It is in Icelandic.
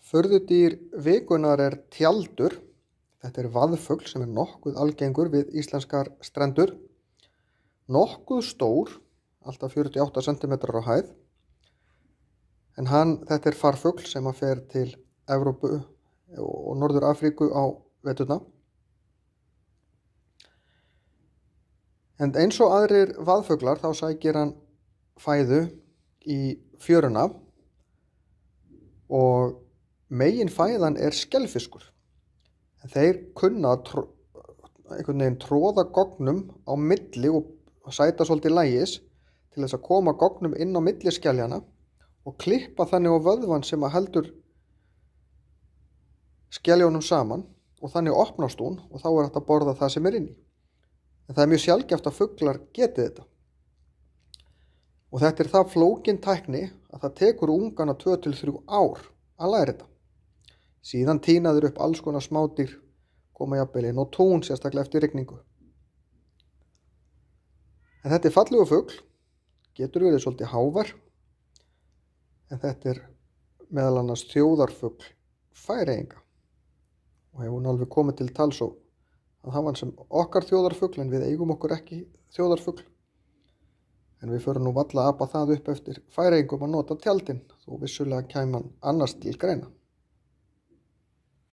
Furðudýr vikunnar er tjaldur. Þetta er vaðfugl sem er nokkuð algengur við íslenskar strendur. Nokkuð stór, alltaf 48 cm á hæð. En þetta er farfugl sem fer til Evrópu og Norður Afríku á veturna. En eins og aðrir vaðfuglar þá sækir hann fæðu í fjöruna og meginfæðan er skelfiskur. En þeir kunna einhvern veginn tróða gognum á milli og sæta svolítið lægis til þess að koma gognum inn á milli skeljana og klippa þannig á vöðvan sem heldur skeljónum saman og þannig opnast hún og þá er hægt að borða það sem er inni. En það er mjög sjaldgæft að fuglar geti þetta. Og þetta er það flókin tækni að það tekur ungana 2 til 3 ár að læra þetta. Síðan tína þeir upp alls konar smádýr, koma jafnvel inn á tún, sérstaklega eftir rigningu. En þetta er fallegur fugl, getur verið svolítið hávær, en þetta er meðal annars þjóðarfugl Færeyinga. Og hefur hún alveg komið til tals og að hafa hann sem okkar þjóðarfugl, en við eigum okkur ekki þjóðarfugl. En við förum nú varla að apa það upp eftir Færeyingum að nota tjaldin, þó vissulega kæmi hann annars til greina.